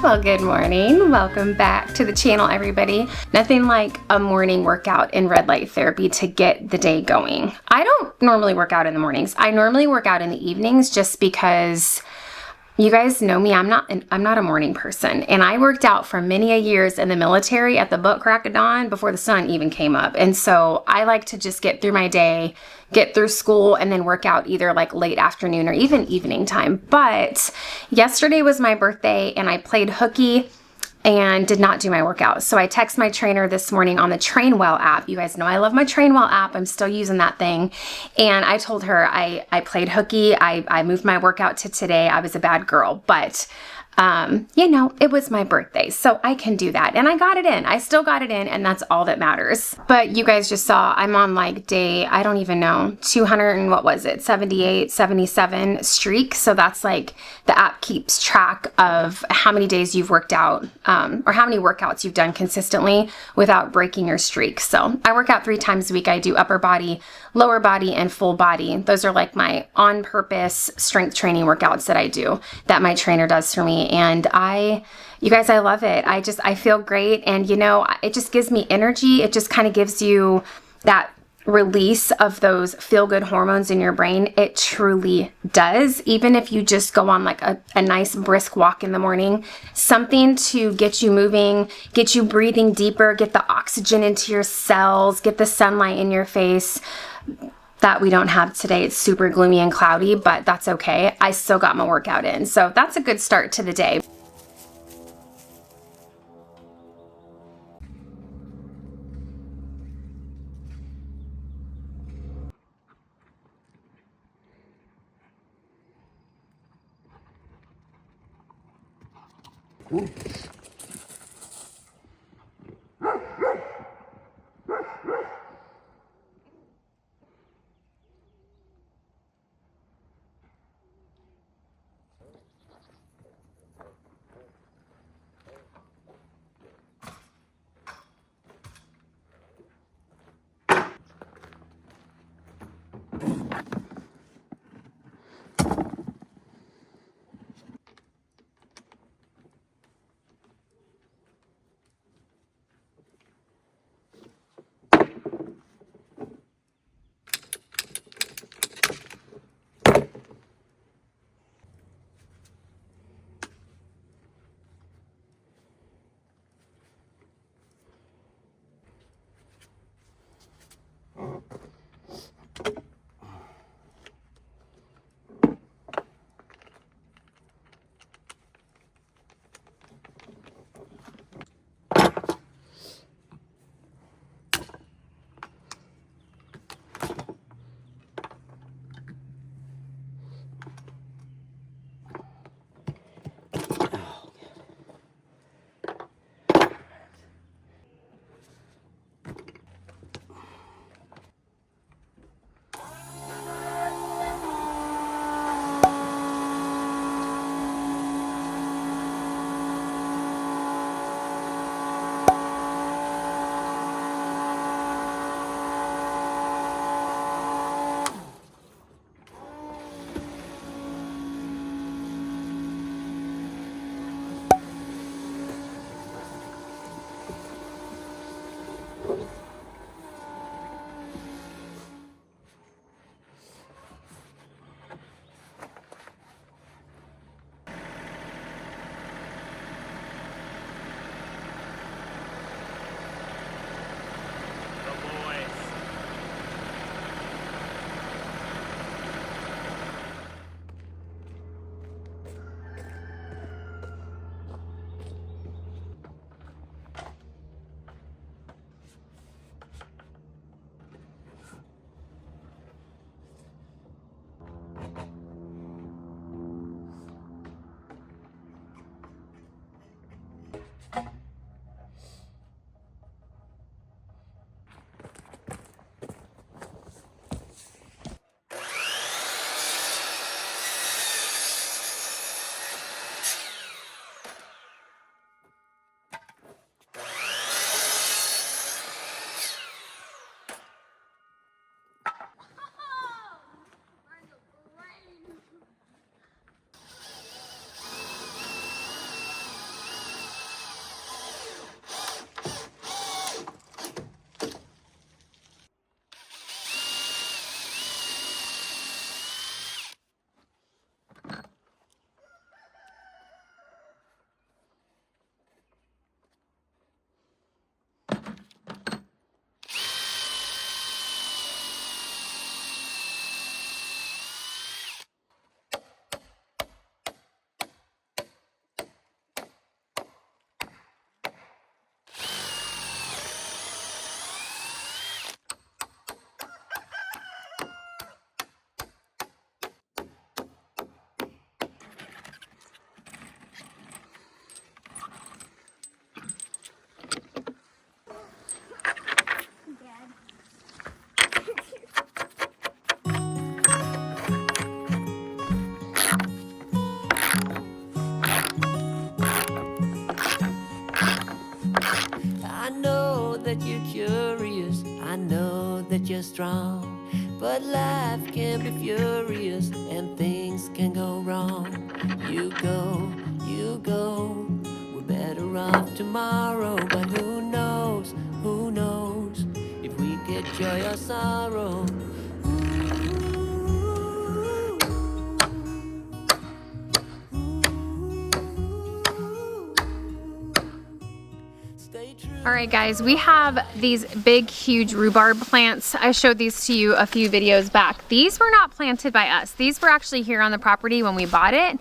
Well, good morning. Welcome back to the channel, everybody. Nothing like a morning workout in red light therapy to get the day going. I don't normally work out in the mornings. I normally work out in the evenings just because you guys know me, I'm not a morning person, and I worked out for many a years in the military at the butt crack of dawn before the sun even came up. And so I like to just get through my day, get through school, and then work out either like late afternoon or even evening time. But yesterday was my birthday and I played hooky and did not do my workout. So I text my trainer this morning on the Trainwell app. You guys know I love my Trainwell app. I'm still using that thing. And I told her I played hooky. I moved my workout to today. I was a bad girl. But you know, it was my birthday, so I can do that. And I got it in. I still got it in, and that's all that matters. But you guys just saw I'm on like day, I don't even know, 200 and what was it, 78, 77 streak. So that's like the app keeps track of how many days you've worked out, or how many workouts you've done consistently without breaking your streak. So I work out 3 times a week. I do upper body, lower body, and full body. Those are like my on purpose strength training workouts that I do, that my trainer does for me. And you guys, I love it. I feel great. And you know, it just gives me energy. It just kind of gives you that release of those feel-good hormones in your brain. It truly does. Even if you just go on like a nice brisk walk in the morning, something to get you moving, get you breathing deeper, get the oxygen into your cells, get the sunlight in your face. That we don't have today. It's super gloomy and cloudy, but that's okay. I still got my workout in. So that's a good start to the day. stay strong. But life can be furious and things can go wrong. You go, we're better off tomorrow. But who knows if we get joy or sorrow. All right, guys, we have these big, huge rhubarb plants. I showed these to you a few videos back. These were not planted by us. These were actually here on the property when we bought it.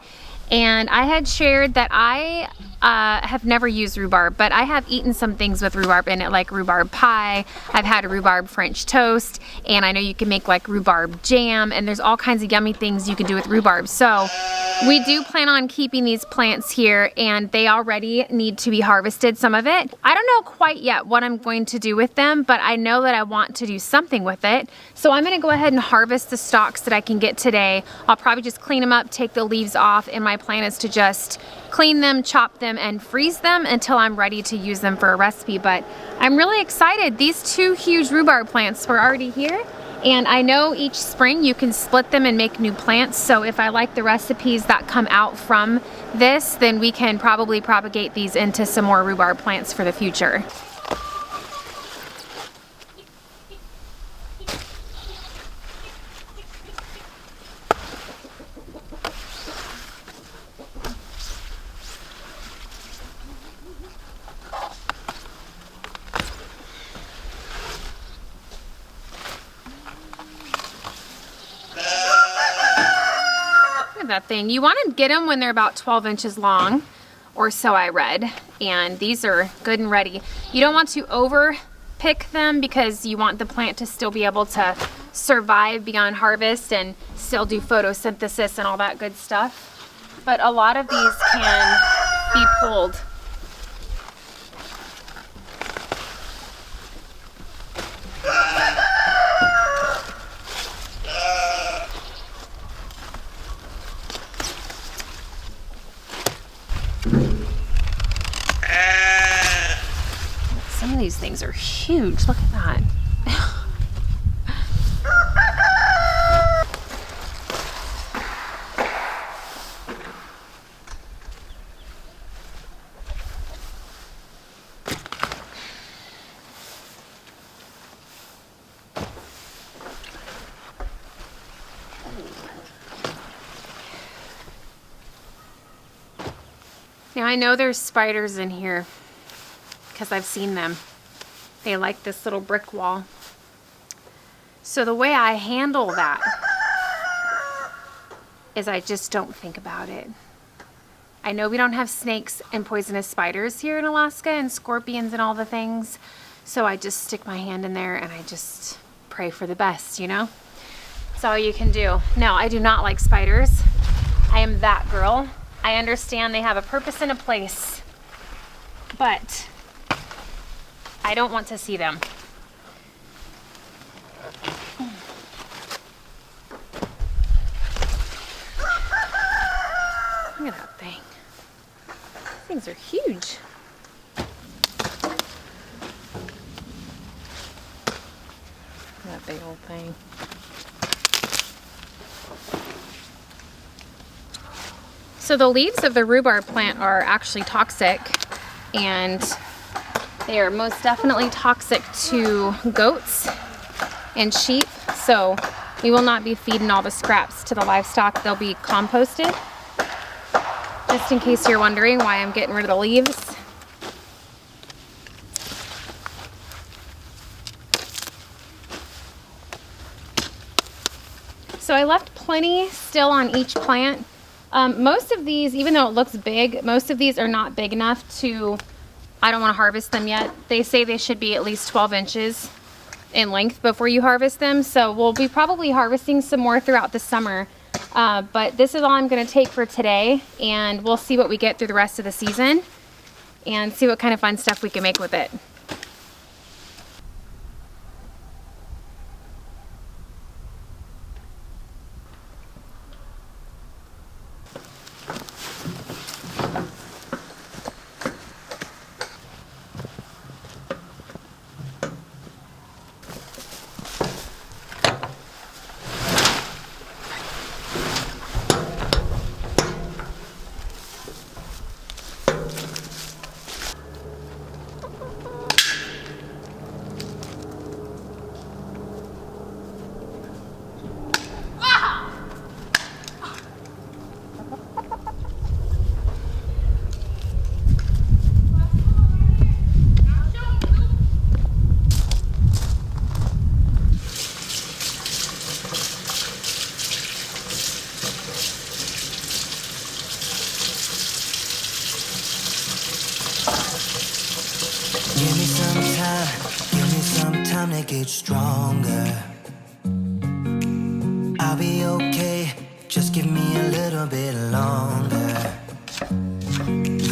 And I had shared that I have never used rhubarb, but I have eaten some things with rhubarb in it, like rhubarb pie. I've had a rhubarb French toast, and I know you can make like rhubarb jam, and there's all kinds of yummy things you can do with rhubarb. So we do plan on keeping these plants here, and they already need to be harvested, some of it. I don't know quite yet what I'm going to do with them, but I know that I want to do something with it. So I'm gonna go ahead and harvest the stalks that I can get today. I'll probably just clean them up, take the leaves off, and my plan is to just clean them, chop them, and freeze them until I'm ready to use them for a recipe. But I'm really excited. These two huge rhubarb plants were already here, and I know each spring you can split them and make new plants. So if I like the recipes that come out from this, then we can probably propagate these into some more rhubarb plants for the future. That thing. You want to get them when they're about 12 inches long or so, I read, and these are good and ready. You don't want to over pick them because you want the plant to still be able to survive beyond harvest and still do photosynthesis and all that good stuff. But a lot of these can be pulled. Some of these things are huge. Look at that. Now I know there's spiders in here because I've seen them. They like this little brick wall. So the way I handle that is I just don't think about it. I know we don't have snakes and poisonous spiders here in Alaska and scorpions and all the things. So I just stick my hand in there and I just pray for the best, you know? That's all you can do. No, I do not like spiders. I am that girl. I understand they have a purpose and a place, but I don't want to see them. Look at that thing. These things are huge. Look at that big old thing. So the leaves of the rhubarb plant are actually toxic, and they are most definitely toxic to goats and sheep. So we will not be feeding all the scraps to the livestock. They'll be composted. Just in case you're wondering why I'm getting rid of the leaves. So I left plenty still on each plant. Most of these, even though it looks big, most of these are not big enough to, I don't want to harvest them yet. They say they should be at least 12 inches in length before you harvest them. So we'll be probably harvesting some more throughout the summer. But this is all I'm going to take for today, and we'll see what we get through the rest of the season and see what kind of fun stuff we can make with it. it stronger. I'll be okay, just give me a little bit longer.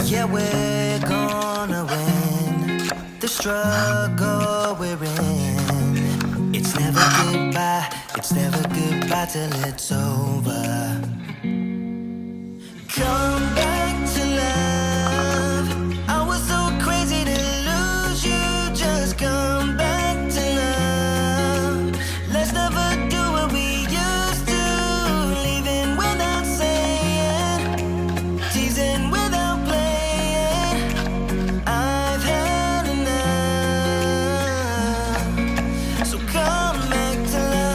Yeah, we're gonna win the struggle we're in. It's never goodbye till it's over. Come back to love. I was so crazy to lose you. Just come back to love. Let's never do what we used to. Leaving without saying, teasing without playing. I've had enough. So come back to love.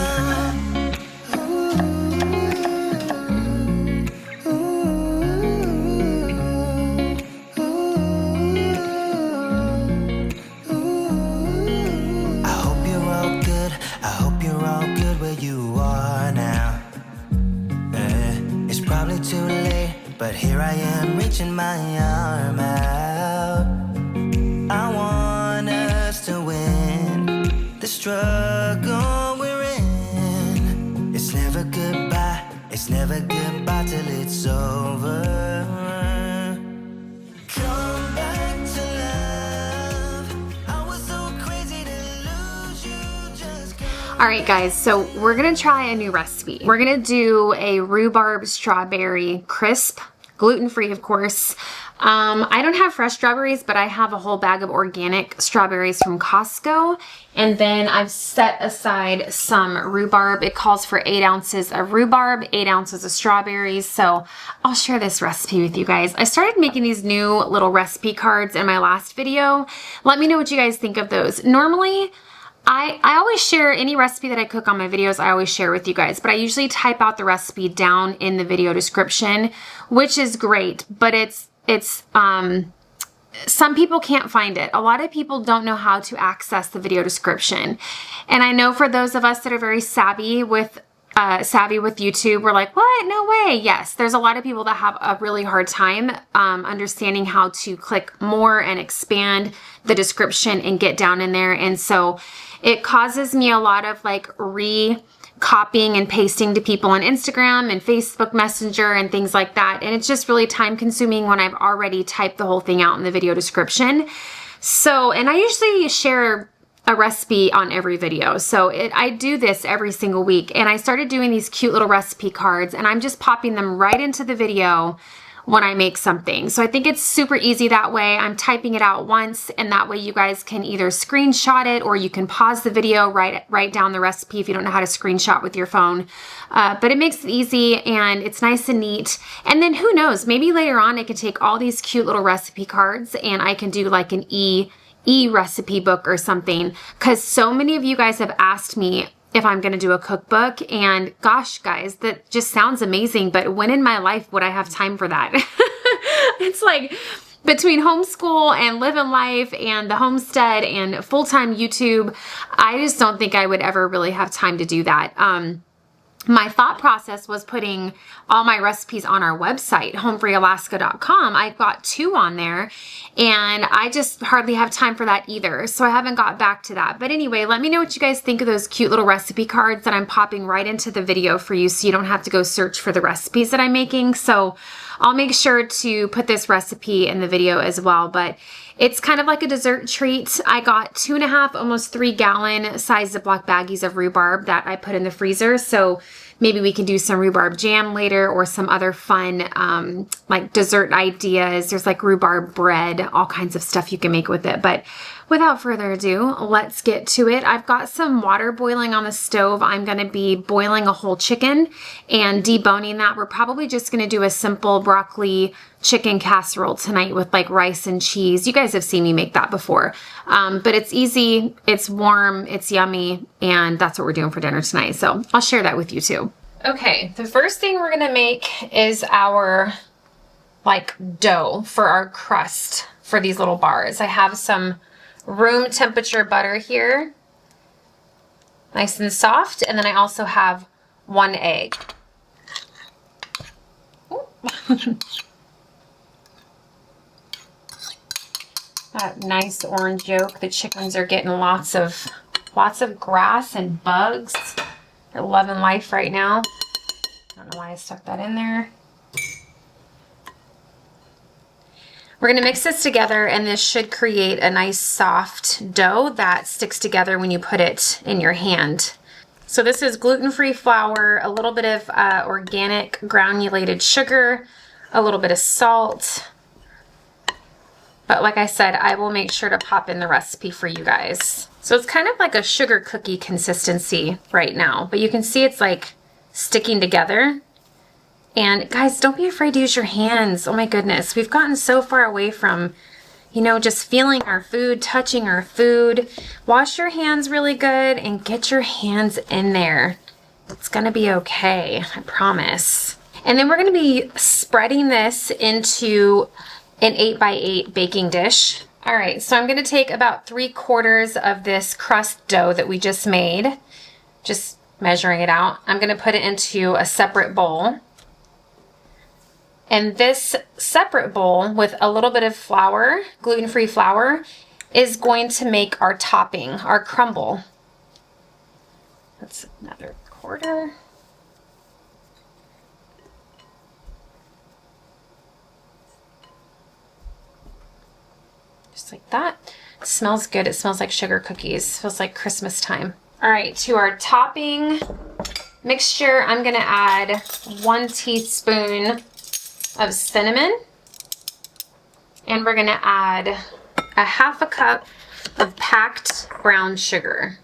I hope you're all good where you are now. It's probably too late, but here I am reaching my arm out. I want us to win the struggle we're in. It's never goodbye till it's over. Come back to love. I was so crazy to lose you. Just come. All right, guys, so we're gonna try a new recipe. We're gonna do a rhubarb strawberry crisp, gluten-free, of course. I don't have fresh strawberries, but I have a whole bag of organic strawberries from Costco. And then I've set aside some rhubarb. It calls for 8 ounces of rhubarb, 8 ounces of strawberries. So I'll share this recipe with you guys. I started making these new little recipe cards in my last video. Let me know what you guys think of those. Normally, I always share any recipe that I cook on my videos. I always share with you guys, but I usually type out the recipe down in the video description, which is great, but some people can't find it. A lot of people don't know how to access the video description. And I know for those of us that are very savvy with YouTube, we're like, what? No way. Yes, there's a lot of people that have a really hard time understanding how to click more and expand the description and get down in there. And so it causes me a lot of like copying and pasting to people on Instagram and Facebook Messenger and things like that. And it's just really time consuming when I've already typed the whole thing out in the video description. So, and I usually share a recipe on every video. So I do this every single week. And I started doing these cute little recipe cards and I'm just popping them right into the video when I make something. So I think it's super easy that way. I'm typing it out once and that way you guys can either screenshot it or you can pause the video, write down the recipe if you don't know how to screenshot with your phone. But it makes it easy and it's nice and neat. And then who knows, maybe later on I could take all these cute little recipe cards and I can do like an e-recipe book or something, because so many of you guys have asked me if I'm going to do a cookbook, and gosh, guys, that just sounds amazing, but when in my life would I have time for that? It's like between homeschool and living life and the homestead and full-time YouTube, I just don't think I would ever really have time to do that. My thought process was putting all my recipes on our website, HomeFreeAlaska.com. I've got 2 on there and I just hardly have time for that either. So I haven't got back to that. But anyway, let me know what you guys think of those cute little recipe cards that I'm popping right into the video for you so you don't have to go search for the recipes that I'm making. So I'll make sure to put this recipe in the video as well. But it's kind of like a dessert treat. I got 2.5, almost 3 gallon size Ziploc baggies of rhubarb that I put in the freezer. So maybe we can do some rhubarb jam later or some other fun like dessert ideas. There's like rhubarb bread, all kinds of stuff you can make with it. But without further ado, let's get to it. I've got some water boiling on the stove. I'm going to be boiling a whole chicken and deboning that. We're probably just going to do a simple broccoli chicken casserole tonight with like rice and cheese. You guys have seen me make that before. But it's easy, it's warm, it's yummy, and that's what we're doing for dinner tonight. So I'll share that with you too. Okay, the first thing we're gonna make is our like dough for our crust for these little bars. I have some room temperature butter here, nice and soft, and then I also have 1 egg. That nice orange yolk. The chickens are getting lots of Lots of grass and bugs. They're loving life right now. I don't know why I stuck that in there. We're gonna mix this together, and this should create a nice soft dough that sticks together when you put it in your hand. So this is gluten-free flour, a little bit of organic granulated sugar, a little bit of salt. But like I said, I will make sure to pop in the recipe for you guys. So it's kind of like a sugar cookie consistency right now, but you can see it's like sticking together. And guys, don't be afraid to use your hands. Oh my goodness, we've gotten so far away from, you know, just feeling our food, touching our food. Wash your hands really good and get your hands in there. It's gonna be okay, I promise. And then we're gonna be spreading this into an 8x8 baking dish. All right, so I'm gonna take about 3/4 of this crust dough that we just made, just measuring it out. I'm gonna put it into a separate bowl. And this separate bowl with a little bit of flour, gluten-free flour, is going to make our topping, our crumble. That's another 1/4. Just like that. It smells good. It smells like sugar cookies. Feels like Christmas time. All right, to our topping mixture, I'm gonna add 1 teaspoon of cinnamon, and we're gonna add a 1/2 cup of packed brown sugar.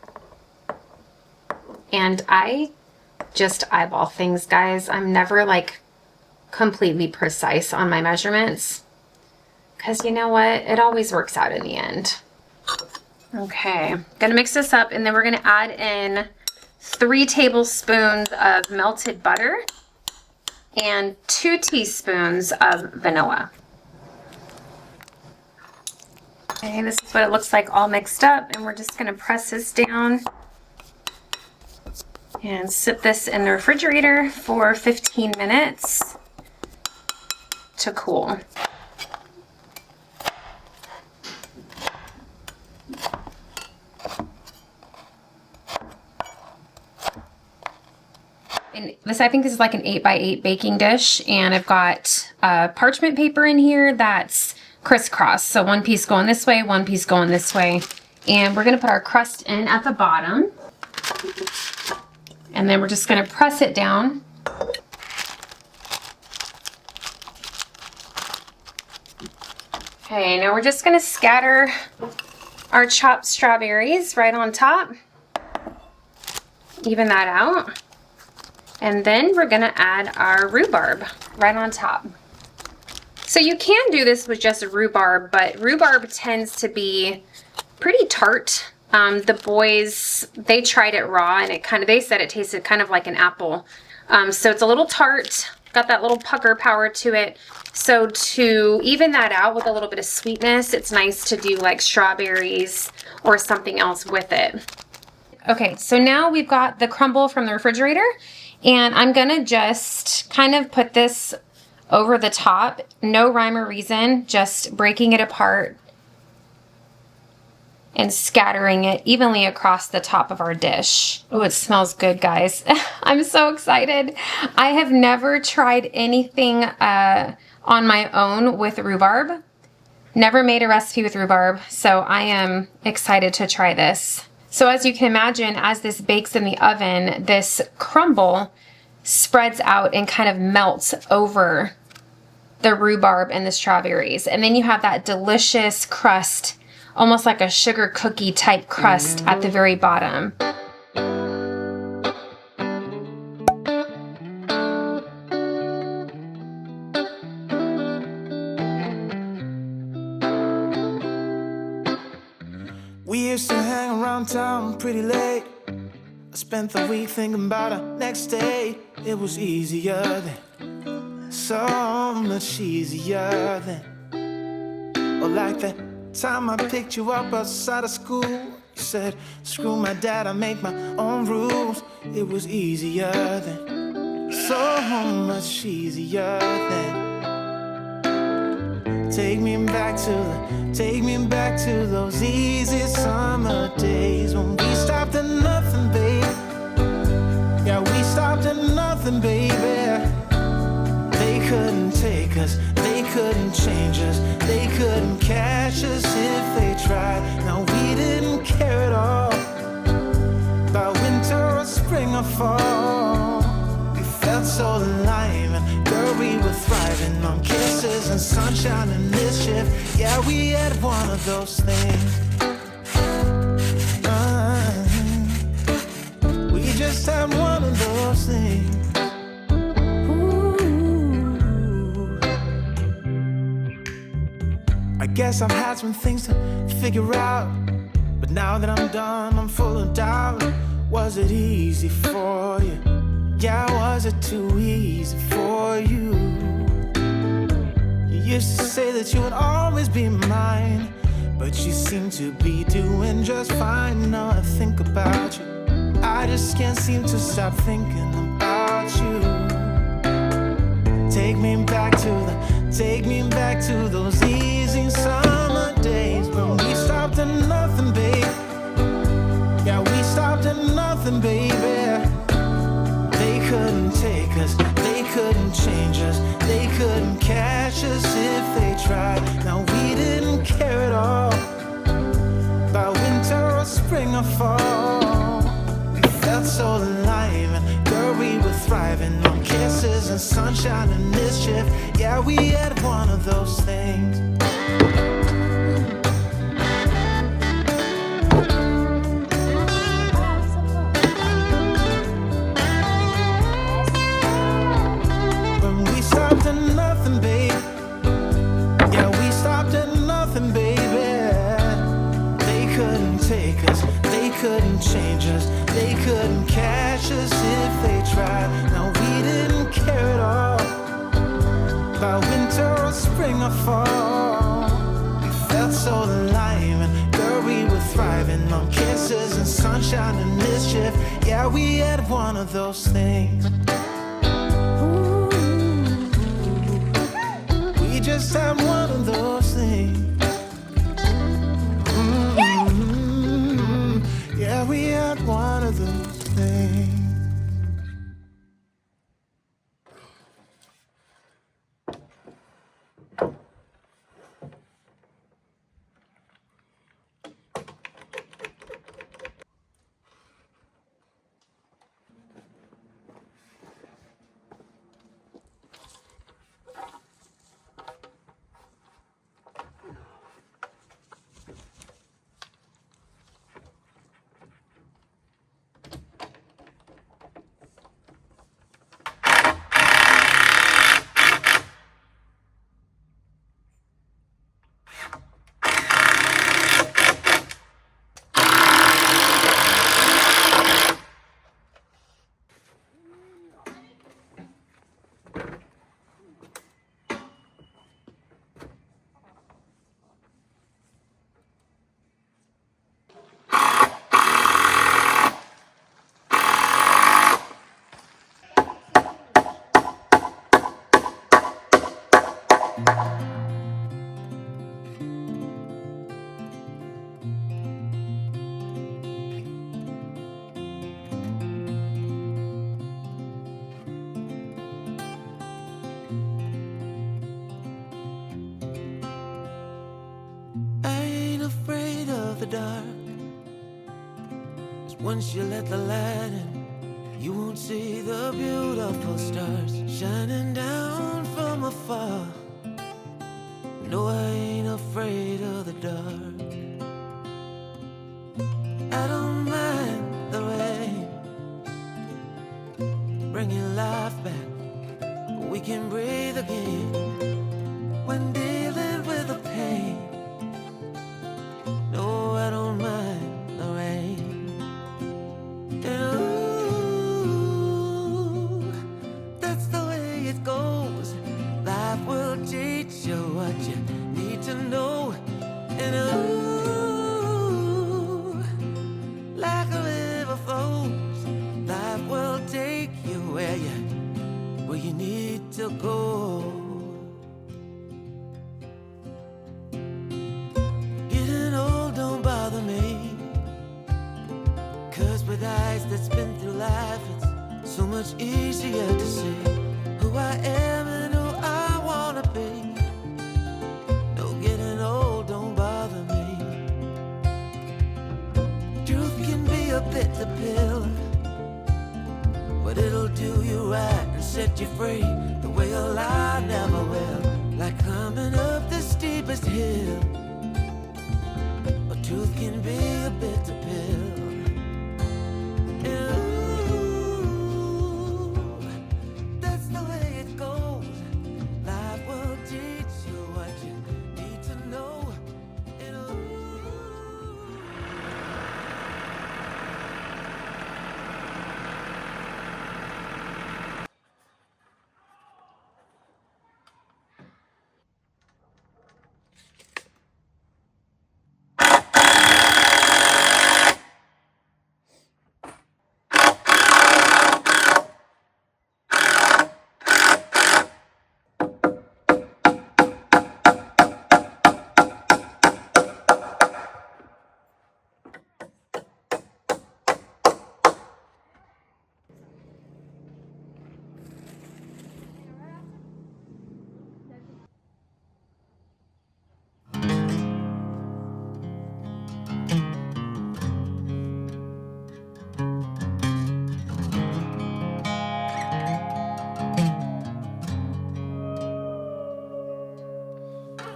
And I just eyeball things, guys. I'm never like completely precise on my measurements, because you know what, it always works out in the end. Okay, gonna mix this up, and then we're gonna add in 3 tablespoons of melted butter and 2 teaspoons of vanilla. Okay, this is what it looks like all mixed up, and we're just gonna press this down and sit this in the refrigerator for 15 minutes to cool. And this, I think this is like an 8x8 baking dish, and I've got parchment paper in here that's crisscross. So 1 piece going this way, 1 piece going this way. And we're gonna put our crust in at the bottom. And then we're just gonna press it down. Okay, now we're just gonna scatter our chopped strawberries right on top. Even that out. And then we're gonna add our rhubarb right on top. So you can do this with just rhubarb, but rhubarb tends to be pretty tart. The boys, they tried it raw, and they said it tasted kind of like an apple. So it's a little tart, got that little pucker power to it. So to even that out with a little bit of sweetness, it's nice to do like strawberries or something else with it. Okay, so now we've got the crumble from the refrigerator, and I'm gonna just kind of put this over the top. No rhyme or reason, just breaking it apart and scattering it evenly across the top of our dish. Oh, it smells good, guys. I'm so excited. I have never tried anything on my own with rhubarb. Never made a recipe with rhubarb, so I am excited to try this. So as you can imagine, as this bakes in the oven, this crumble spreads out and kind of melts over the rhubarb and the strawberries. And then you have that delicious crust, almost like a sugar cookie type crust at the very bottom. We used to hang around town pretty late. I spent the week thinking about our next date. It was easier then, so much easier then. Or like that time I picked you up outside of school. You said, screw my dad, I make my own rules. It was easier then, so much easier then. Take me back to those easy summer days when we stopped at nothing, babe. Yeah, we stopped at nothing, baby. They couldn't take us, they couldn't change us, they couldn't catch us if they tried. Now we didn't care at all about winter or spring or fall. We felt so alive, and girl, we were thriving on kisses and sunshine and mischief. Yeah, we had one of those things. We just had one of those things. I guess I've had some things to figure out, but now that I'm done, I'm full of doubt. Was it easy for you? Yeah, was it too easy for you? You used to say that you would always be mine, but you seem to be doing just fine. Now I think about you, I just can't seem to stop thinking about you. Take me back to those easy summer days when we stopped at nothing, babe. Yeah, we stopped at nothing, baby. They couldn't take us, they couldn't change us, they couldn't catch us if they tried. Now we didn't care at all about winter or spring or fall. We felt so alive, and girl, we were thriving on kisses and sunshine and mischief. Yeah, we had one of those things. When we stopped at nothing, babe. Yeah, we stopped at nothing, baby. They couldn't take us, they couldn't change us, they couldn't catch us if they tried. Now we didn't care at all about winter or spring or fall. We felt so alive, and girl, we were thriving on kisses and sunshine and mischief. Yeah, we had one of those things. We just had one of those things. Yeah, we had one of those things. Dark. 'Cause once you let the light in, you won't see the beautiful stars shining down from afar. No, I ain't afraid of the dark. I don't mind the rain, bringing life back. We can breathe again when dealing with the pain. No, I don't mind the rain. And ooh, that's the way it goes. Life will teach you what you need to know. And ooh, like a river flows, life will take you where you need to go. but it'll do you right and set you free the way a lie never will. Like climbing up the steepest hill, a truth can be a bitter pill. And ooh, that's the way it goes. Life will teach you what you need to know. And ooh.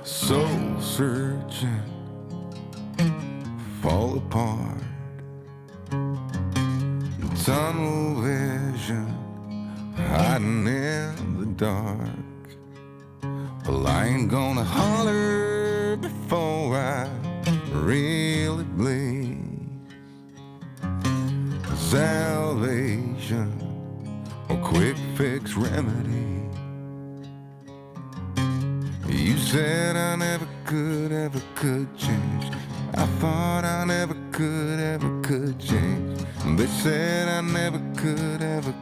Soul searching, fall apart, tunnel vision, hiding in the dark. Well, I ain't gonna holler before I really bleed. Salvation, a quick fix remedy. You said I never could change. I thought I never could change. They said I never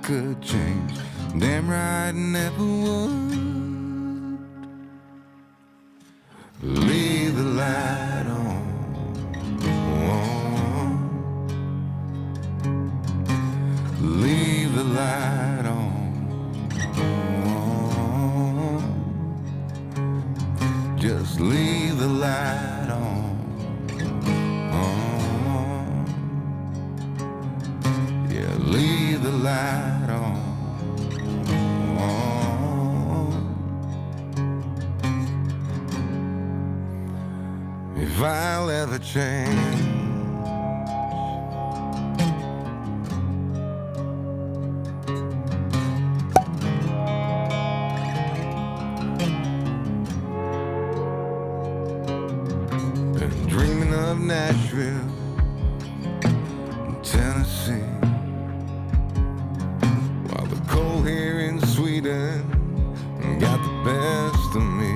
could change. Damn right, never would. Leave the light on. Leave the light on. Just leave the light on. Yeah, leave the light on. If I'll ever change, Nashville, Tennessee, while the cold here in Sweden got the best of me.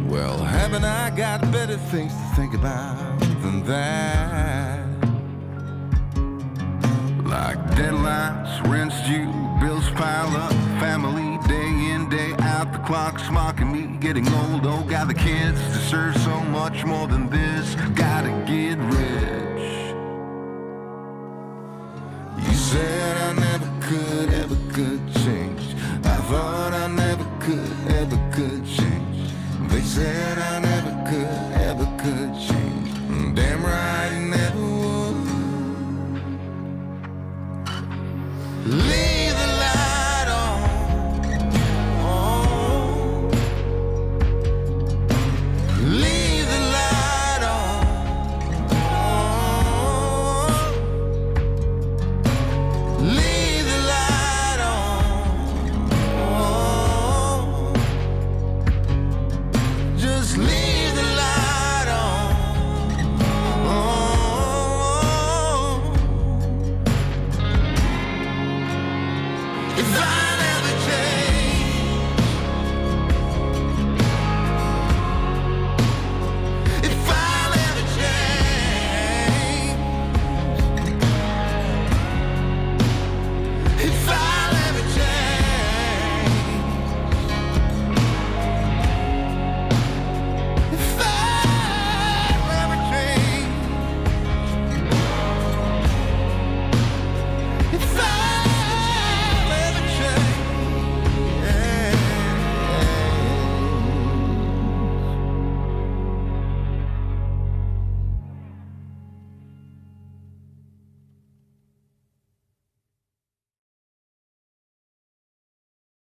Well, haven't I got better things to think about than that? Like deadlines, rent's due, bills pile up, family day in, day out, the clock's mocking me, getting old, oh, got the kids, deserve so much more than this, gotta get rich. You said I never could change. I thought I never could change. They said